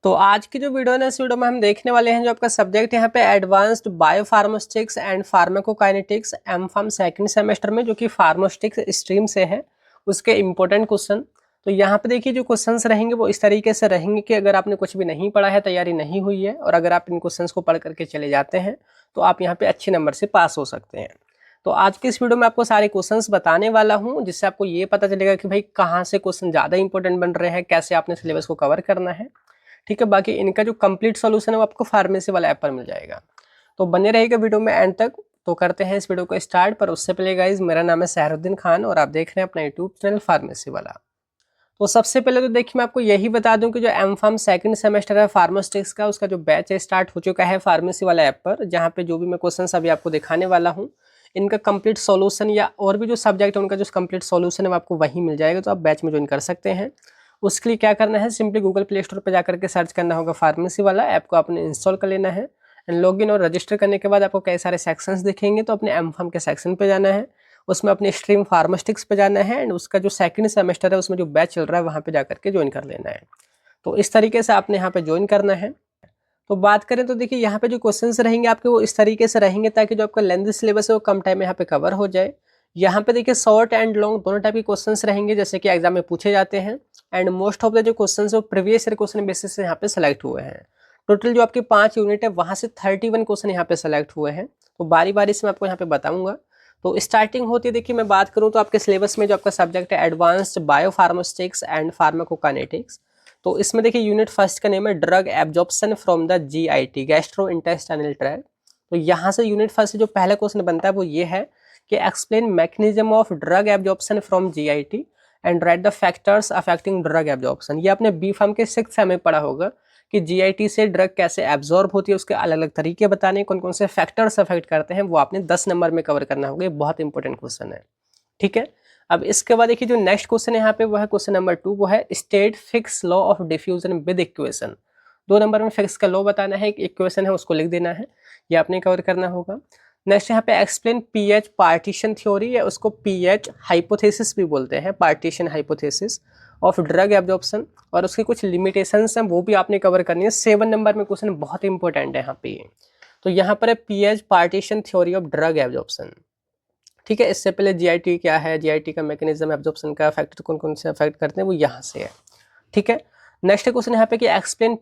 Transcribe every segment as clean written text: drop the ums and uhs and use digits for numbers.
तो आज की जो वीडियो है ना, इस वीडियो में हम देखने वाले हैं जो आपका सब्जेक्ट यहाँ पे advanced biopharmaceutics and pharmacokinetics M Pharm second semester में, जो कि फार्मास्यूटिक्स स्ट्रीम से है, उसके इम्पोर्टेंट क्वेश्चन। तो यहाँ पे देखिए जो क्वेश्चंस रहेंगे वो इस तरीके से रहेंगे कि अगर आपने कुछ भी नहीं पढ़ा है, तैयारी नहीं हुई है, और अगर आप इन क्वेश्चंस को पढ़ करके चले जाते हैं तो आप यहाँ पे अच्छे नंबर से पास हो सकते हैं। तो आज के इस वीडियो में आपको सारे क्वेश्चंस बताने वाला हूँ, जिससे आपको ये पता चलेगा कि भाई कहाँ से क्वेश्चन ज़्यादा इंपॉर्टेंट बन रहे हैं, कैसे आपने सिलेबस को कवर करना है। ठीक है, बाकी इनका जो कंप्लीट सॉल्यूशन है वो आपको फार्मेसी वाला ऐप पर मिल जाएगा। तो बने रहेगा वीडियो में एंड तक। तो करते हैं इस वीडियो को स्टार्ट, पर उससे पहले गाइज मेरा नाम है सहरुद्दीन खान और आप देख रहे हैं अपना यूट्यूब चैनल फार्मेसी वाला। तो सबसे पहले तो देखिए मैं आपको यही बता दूं कि जो एम.फार्म सेकंड सेमेस्टर है फार्मास्यूटिक्स का, उसका जो बैच है स्टार्ट हो चुका है फार्मेसी वाला ऐप पर, जहाँ पे जो भी मैं क्वेश्चन अभी आपको दिखाने वाला हूँ इनका कंप्लीट सॉल्यूशन या और भी जो सब्जेक्ट है उनका जो कंप्लीट सॉल्यूशन है वो आपको वहीं मिल जाएगा। तो आप बैच में ज्वाइन कर सकते हैं। उसके लिए क्या करना है, सिंपली गूगल प्ले स्टोर पर जाकर के सर्च करना होगा फार्मेसी वाला ऐप को, आपने इंस्टॉल कर लेना है एंड लॉगिन और रजिस्टर करने के बाद आपको कई सारे सेक्शंस दिखेंगे। तो अपने एम.फार्म के सेक्शन पे जाना है, उसमें अपने स्ट्रीम फार्मास्यूटिक्स पे जाना है एंड उसका जो सेकंड सेमेस्टर है उसमें जो बैच चल रहा है वहाँ पे जाकर के ज्वाइन कर लेना है। तो इस तरीके से आपने यहाँ पे ज्वाइन करना है। तो बात करें तो देखिए यहाँ पे जो क्वेश्चंस रहेंगे आपके वो इस तरीके से रहेंगे ताकि जो आपका लेंथी सिलेबस है वो कम टाइम में यहाँ पे कवर हो जाए। यहाँ पे देखिए शॉर्ट एंड लॉन्ग दोनों टाइप के क्वेश्चंस रहेंगे जैसे कि एग्जाम में पूछे जाते हैं, एंड मोस्ट ऑफ द जो क्वेश्चंस है वो प्रीवियस ईयर क्वेश्चन बेसिस से यहाँ पे सेलेक्ट हुए हैं। टोटल जो आपके 5 यूनिट है वहाँ से 31 क्वेश्चन यहाँ पे सेलेक्ट हुए हैं। तो बारी बारी से मैं आपको यहाँ पे बताऊंगा। तो स्टार्टिंग होती है, देखिए मैं बात करूँ तो आपके सिलेबस में जो आपका सब्जेक्ट है एडवांस्ड बायोफार्मास्यूटिक्स एंड फार्माकोकाइनेटिक्स, तो इसमें देखिए यूनिट फर्स्ट का नेम है drug absorption from the GIT, gastro intestinal tract. तो यहाँ से यूनिट फर्स्ट से जो पहला क्वेश्चन बनता है वो ये है कि explain mechanism of drug absorption from GIT and right the factors affecting drug absorption. ये आपने B.Pharm के 6th सेम में पढ़ा होगा कि GIT से ड्रग कैसे एब्जॉर्ब होती है, उसके अलग अलग तरीके बताने, कौन कौन से फैक्टर्स अफेक्ट करते हैं, वो आपने 10 नंबर में कवर करना होगा। ये बहुत इंपॉर्टेंट क्वेश्चन है। ठीक है, अब इसके बाद देखिए जो नेक्स्ट क्वेश्चन है यहाँ पे वो है क्वेश्चन नंबर 2, वो है state fix law of diffusion with equation. 2 number में फिक्स का लॉ बताना है, एक इक्वेशन है उसको लिख देना है, ये आपने कवर करना होगा। नेक्स्ट यहाँ पे एक्सप्लेन पीएच पार्टीशन थ्योरी, या उसको पीएच हाइपोथेसिस भी बोलते हैं, partition hypothesis of drug absorption, और उसके कुछ लिमिटेशंस हैं वो भी आपने कवर करनी है। 7 नंबर में क्वेश्चन बहुत इंपॉर्टेंट है यहाँ पे। तो यहाँ पर है pH partition theory of drug absorption. ठीक है, इससे पहले GIT क्या है, GIT का मैकेनिज्म एब्जॉर्प्शन का फैक्टर कौन कौन से अफेक्ट करते हैं वो यहाँ से है। ठीक है, नेक्स्ट क्वेश्चन यहाँ पे कि एक्सप्लेन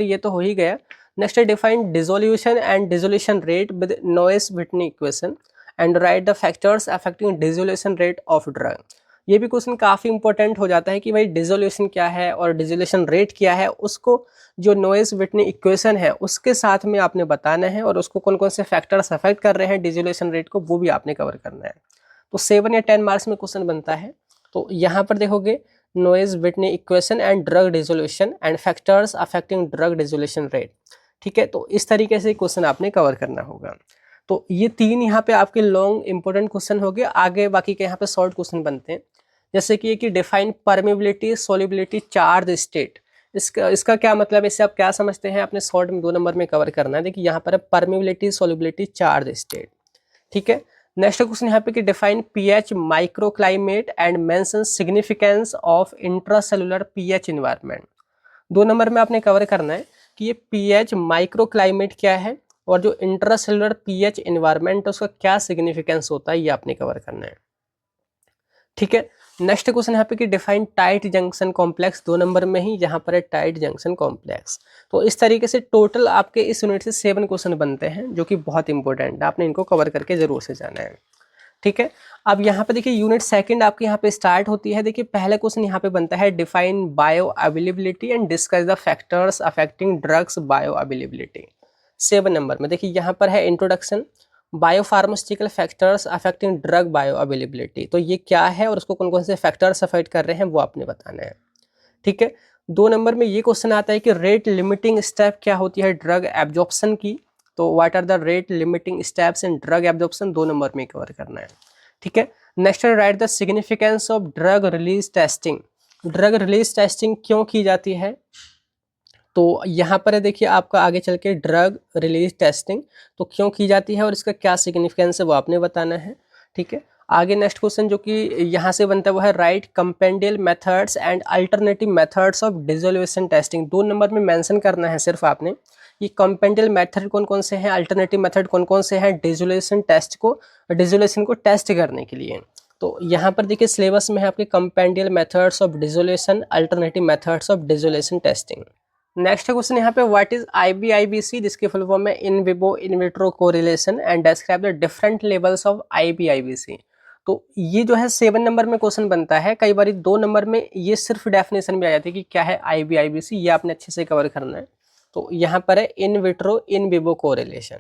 ये तो हो ही गया। नेक्स्ट है define dissolution and dissolution rate with Noyce-Whitney equation and right the factors affecting dissolution rate of drug. ये भी क्वेश्चन काफ़ी इंपॉर्टेंट हो जाता है कि भाई डिसोल्यूशन क्या है और डिसोल्यूशन रेट क्या है, उसको जो नोएस-व्हिटनी इक्वेशन है उसके साथ में आपने बताना है, और उसको कौन कौन से फैक्टर्स अफेक्ट कर रहे हैं डिसोल्यूशन रेट को, वो भी आपने कवर करना है। तो 7 या 10 मार्क्स में क्वेश्चन बनता है। तो यहाँ पर देखोगे Noyce-Whitney equation and drug dissolution and factors affecting drug dissolution rate. ठीक है, तो इस तरीके से क्वेश्चन आपने कवर करना होगा। तो ये 3 यहाँ पे आपके लॉन्ग इंपॉर्टेंट क्वेश्चन हो गए। आगे बाकी के यहाँ पे शॉर्ट क्वेश्चन बनते हैं, जैसे कि ये कि define permeability solubility charge state. इसका क्या मतलब है, इससे आप क्या समझते हैं, आपने शॉर्ट में 2 नंबर में कवर करना है। देखिए यहाँ पर है परमेबिलिटी सोल्युबिलिटी चार्ज स्टेट। ठीक है, नेक्स्ट क्वेश्चन यहाँ पे कि define pH microclimate and mention significance of intracellular pH environment. 2 number में आपने कवर करना है कि ये पीएच माइक्रोक्लाइमेट क्या है और जो इंट्रासेलुलर पीएच इन्वायरमेंट है उसका क्या सिग्निफिकेंस होता है, ये आपने कवर करना है। ठीक है, नेक्स्ट क्वेश्चन यहाँ पे कि define tight junction complex. 2 number में ही यहाँ पर है टाइट जंक्शन कॉम्प्लेक्स। तो इस तरीके से टोटल आपके इस यूनिट से 7 क्वेश्चन बनते हैं, जो कि बहुत इंपॉर्टेंट है, आपने इनको कवर करके जरूर से जाना है। ठीक है, अब यहाँ पे देखिए यूनिट सेकंड आपके यहाँ पे स्टार्ट होती है। देखिए पहला क्वेश्चन यहाँ पे बनता है define bio availability and discuss the factors affecting drugs bio availability. 7 number में देखिए यहाँ पर है introduction, biopharmaceutical factors affecting drug bio availability. तो ये क्या है और उसको कौन कौन से फैक्टर्स अफेक्ट कर रहे हैं वो आपने बताना है। ठीक है, 2 नंबर में ये क्वेश्चन आता है कि रेट लिमिटिंग स्टेप क्या होती है ड्रग एब्जॉर्प्शन की। तो what are the rate limiting steps in drug absorption, 2 number में कवर करना है। ठीक है, next write the significance of drug release testing. Drug release testing क्यों की जाती है, तो यहाँ पर है देखिए आपका आगे चल के ड्रग रिलीज टेस्टिंग तो क्यों की जाती है और इसका क्या सिग्निफिकेंस है वो आपने बताना है। ठीक है, आगे नेक्स्ट क्वेश्चन जो कि यहाँ से बनता है वो है write compendial methods and alternative methods of dissolution testing. 2 number में मेंशन करना है सिर्फ आपने कि कंपेंडियल मेथड कौन कौन से हैं, अल्टरनेटिव मेथड कौन कौन से हैं डिसोल्यूशन को टेस्ट करने के लिए। तो यहाँ पर देखिए सिलेबस में है आपके compendial methods of dissolution, alternative methods of dissolution testing. Next question यहाँ पे व्हाट इज IBIBC, जिसकी फुल फॉर्म है in vivo in vitro correlation and describe the different levels of IBIBC। तो ये जो है 7 नंबर में क्वेश्चन बनता है, कई बार 2 नंबर में ये सिर्फ डेफिनेशन भी आ जाती है कि क्या है IBIBC, ये आपने अच्छे से कवर करना है। तो यहाँ पर है in vitro in vivo correlation,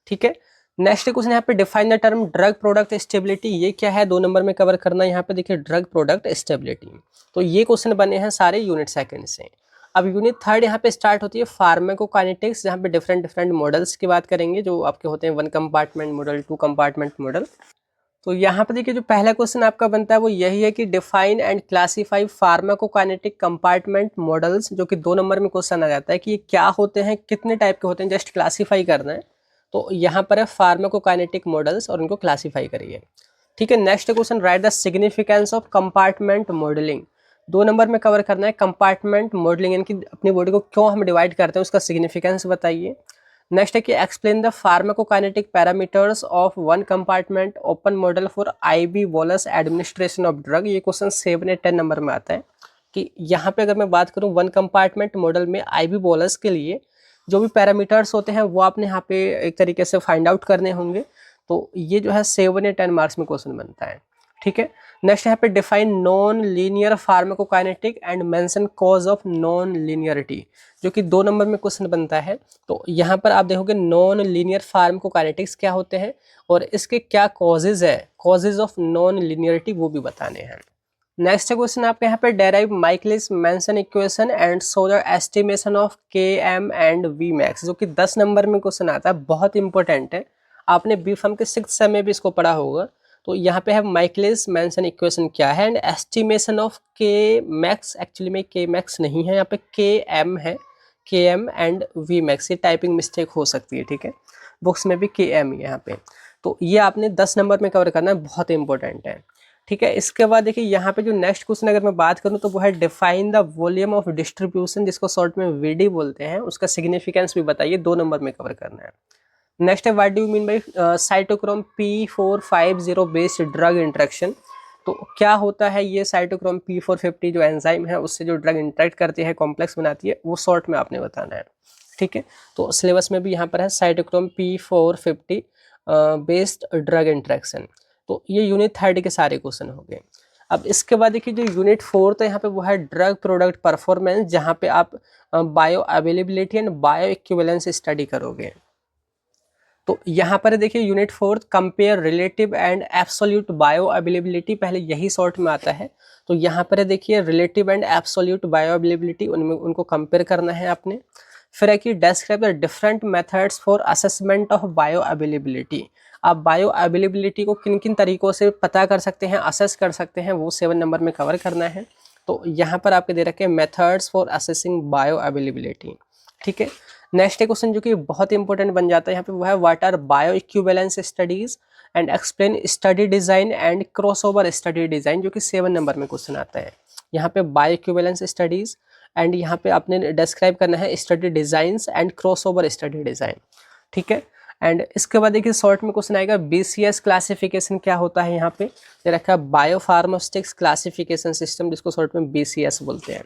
ठीक है। नेक्स्ट क्वेश्चन यहाँ पे define the term drug product stability, ये क्या है 2 नंबर में कवर करना है। यहाँ पे देखिए ड्रग प्रोडक्ट स्टेबिलिटी, तो ये क्वेश्चन बने हैं सारे यूनिट सेकंड से। अब यूनिट थर्ड यहाँ पे स्टार्ट होती है फार्माकोकाइनेटिक्स, जहाँ पे डिफरेंट मॉडल्स की बात करेंगे जो आपके होते हैं 1 कंपार्टमेंट मॉडल, 2 कंपार्टमेंट मॉडल। तो यहाँ पे देखिए जो पहला क्वेश्चन आपका बनता है वो यही है कि define and classify pharmacokinetic compartment models, जो कि 2 नंबर में क्वेश्चन आ जाता है कि ये क्या होते हैं, कितने टाइप के होते हैं, जस्ट क्लासीफाई करना है। तो यहाँ पर है फार्माकोकाइनेटिक मॉडल्स और उनको क्लासीफाई करिए, ठीक है। Next question right the significance of compartment modelling, 2 number में कवर करना है कंपार्टमेंट मॉडलिंग, यानी कि अपनी बॉडी को क्यों हम डिवाइड करते हैं उसका सिग्निफिकेंस बताइए। नेक्स्ट है कि explain the pharmacokinetic parameters of 1 compartment open model for IB bolus administration of drug, ये क्वेश्चन 7 या 10 नंबर में आता है कि यहाँ पे अगर मैं बात करूँ 1 कंपार्टमेंट मॉडल में IB बोलस के लिए जो भी पैरामीटर्स होते हैं वो आपने यहाँ पे एक तरीके से फाइंड आउट करने होंगे। तो ये जो है 7 या 10 मार्क्स में क्वेश्चन बनता है, ठीक है। नेक्स्ट यहाँ पे define non linear pharmacokinetic and mention cause of non linearity, जो कि 2 नंबर में क्वेश्चन बनता है। तो यहाँ पर आप देखोगे नॉन लीनियर फार्माकोकाइनेटिक्स क्या होते हैं और इसके क्या कॉजेज है, कॉजेज ऑफ नॉन लीनियरिटी वो भी बताने हैं। नेक्स्ट क्वेश्चन आपके यहाँ पे derive Michaelis mention equation and so the estimation of Km and Vmax, जो कि 10 नंबर में क्वेश्चन आता है, बहुत इंपॉर्टेंट है। आपने बी फार्म के 6th सेम में भी इसको पढ़ा होगा। तो यहाँ पे है माइकलिस मेंशन इक्वेशन क्या है and estimation of Kmax, actually में Kmax नहीं है, यहाँ पे Km है, Km एंड Vmax, ये टाइपिंग मिस्टेक हो सकती है, ठीक है। बुक्स में भी Km है यहाँ पे। तो ये आपने 10 नंबर में कवर करना है, बहुत इंपॉर्टेंट है, ठीक है। इसके बाद देखिए यहाँ पे जो नेक्स्ट क्वेश्चन अगर मैं बात करूँ तो वो है define the volume of distribution, जिसको शॉर्ट में VD बोलते हैं, उसका सिग्निफिकेंस भी बताइए, 2 नंबर में कवर करना है। नेक्स्ट है what do you mean by cytochrome P450 based drug interaction, तो क्या होता है ये साइटोक्रोम P450 जो एंजाइम है उससे जो ड्रग इंटरेक्ट करती है, कॉम्प्लेक्स बनाती है, वो शॉर्ट में आपने बताना है, ठीक है। तो सिलेबस में भी यहाँ पर है cytochrome P450 based drug interaction. तो ये यूनिट 3 के सारे क्वेश्चन हो गए। अब इसके बाद देखिए जो यूनिट 4 है यहाँ पे वो है ड्रग प्रोडक्ट परफॉर्मेंस, जहाँ पे आप bio availability and bio equivalence study करोगे। तो यहाँ पर देखिए unit 4 compare relative and absolute bio availability, पहले यही शॉर्ट में आता है। तो यहाँ पर देखिए relative and absolute bio availability, उनमें उनको कंपेयर करना है आपने। फिर है कि describe the different methods for assessment of bio availability, आप बायो अवेलेबिलिटी को किन किन तरीकों से पता कर सकते हैं, असेस कर सकते हैं, वो 7 नंबर में कवर करना है। तो यहाँ पर आपके दे रखे हैं methods for assessing bio availability, ठीक है। नेक्स्ट क्वेश्चन जो कि बहुत इंपॉर्टेंट बन जाता है यहाँ पे वो है what are bioequivalence studies and explain study design and crossover study design, जो कि 7 नंबर में क्वेश्चन आता है। यहाँ पे बायो इक्विवेलेंस स्टडीज एंड यहाँ पे आपने डिस्क्राइब करना है study designs and crossover study design, ठीक है। एंड इसके बाद देखिए शॉर्ट में क्वेश्चन आएगा BCS क्लासिफिकेशन क्या होता है, यहाँ पे दे रखा है बायोफार्मास्यूटिक्स क्लासिफिकेशन सिस्टम, जिसको शॉर्ट में BCS बोलते हैं।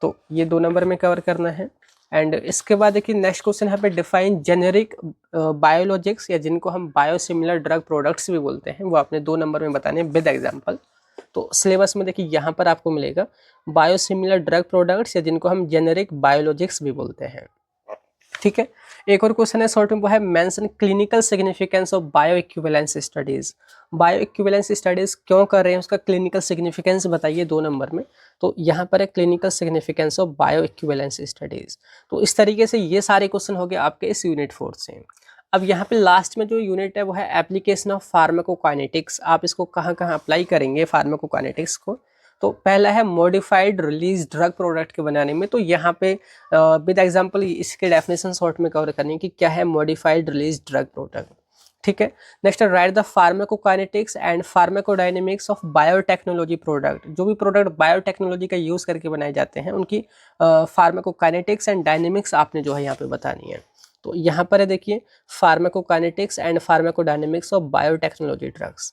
तो ये 2 नंबर में कवर करना है। एंड इसके बाद देखिए नेक्स्ट क्वेश्चन यहाँ पे डिफाइन जेनेरिक बायोलॉजिक्स, या जिनको हम बायोसिमिलर ड्रग प्रोडक्ट्स भी बोलते हैं, वो आपने 2 नंबर में बताने हैं विद एग्जाम्पल। तो सिलेबस में देखिए यहाँ पर आपको मिलेगा बायोसिमिलर ड्रग प्रोडक्ट्स, या जिनको हम जेनेरिक बायोलॉजिक्स भी बोलते हैं, ठीक है। एक और क्वेश्चन है शॉर्ट में वो है mention clinical significance of bio equivalence studies, bio equivalence studies क्यों कर रहे हैं, उसका क्लिनिकल सिग्निफिकेंस बताइए 2 नंबर में। तो यहाँ पर है clinical significance of bio equivalence studies. तो इस तरीके से ये सारे क्वेश्चन हो गए आपके इस यूनिट 4 से। अब यहाँ पे लास्ट में जो यूनिट है वो है एप्लीकेशन ऑफ फार्माकोकाइनेटिक्स, आप इसको कहाँ कहाँ अप्लाई करेंगे फार्माकोकाइनेटिक्स को। तो पहला है मॉडिफाइड रिलीज ड्रग प्रोडक्ट के बनाने में, तो यहाँ पे विद एग्जांपल इसके डेफिनेशन शॉर्ट में कवर करनी है कि क्या है मॉडिफाइड रिलीज ड्रग प्रोडक्ट। ठीक है। Next write the pharmacokinetics and pharmacodynamics of biotechnology product. जो भी प्रोडक्ट बायोटेक्नोलॉजी का यूज करके बनाए जाते हैं उनकी फार्माकोकाइनेटिक्स एंड डायनेमिक्स आपने जो है यहाँ पे बतानी है। तो यहाँ पर है देखिए pharmacokinetics and pharmacodynamics of biotechnology drugs.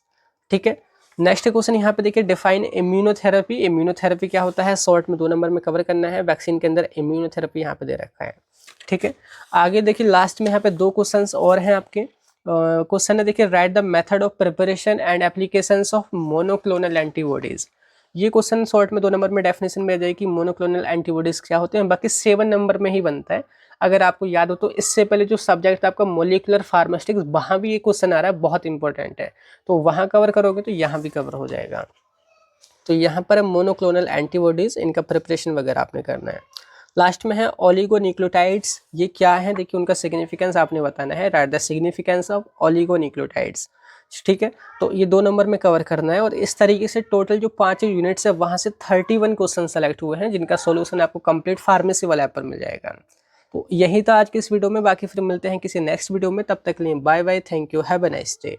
ठीक है। नेक्स्ट क्वेश्चन यहाँ पे देखिए डिफाइन इम्यूनोथेरेपी। इम्यूनोथेरेपी क्या होता है, शॉर्ट में 2 नंबर में कवर करना है। वैक्सीन के अंदर इम्यूनोथेरेपी यहाँ पे दे रखा है। ठीक है। आगे देखिए लास्ट में यहाँ पे 2 क्वेश्चंस और हैं आपके। क्वेश्चन है देखिए right the method of preparation and applications of monoclonal antibodies. ये क्वेश्चन शॉर्ट में 2 नंबर में डेफिनेशन में आ जाएगी मोनोक्लोनल एंटीबॉडीज क्या होते हैं, बाकी 7 नंबर में ही बनता है। अगर आपको याद हो तो इससे पहले जो सब्जेक्ट आपका मोलिकुलर फार्मास्यूटिक्स, वहाँ भी ये क्वेश्चन आ रहा है, बहुत इंपॉर्टेंट है। तो वहाँ कवर करोगे तो यहाँ भी कवर हो जाएगा। तो यहाँ पर मोनोक्लोनल एंटीबॉडीज, इनका प्रिपरेशन वगैरह आपने करना है। लास्ट में है ओलिगोन्यूक्लियोटाइड्स। ये क्या है देखिए, उनका सिग्निफिकेंस आपने बताना है। Write the significance of oligonucleotides. ठीक है। तो ये 2 नंबर में कवर करना है। और इस तरीके से टोटल जो 5 यूनिट्स है वहाँ से 31 क्वेश्चन सेलेक्ट हुए हैं, जिनका सोल्यूशन आपको कंप्लीट फार्मेसी वाला ऐप पर मिल जाएगा। तो यही था आज के इस वीडियो में। बाकी फिर मिलते हैं किसी नेक्स्ट वीडियो में, तब तक के लिए bye bye, thank you, have a nice day.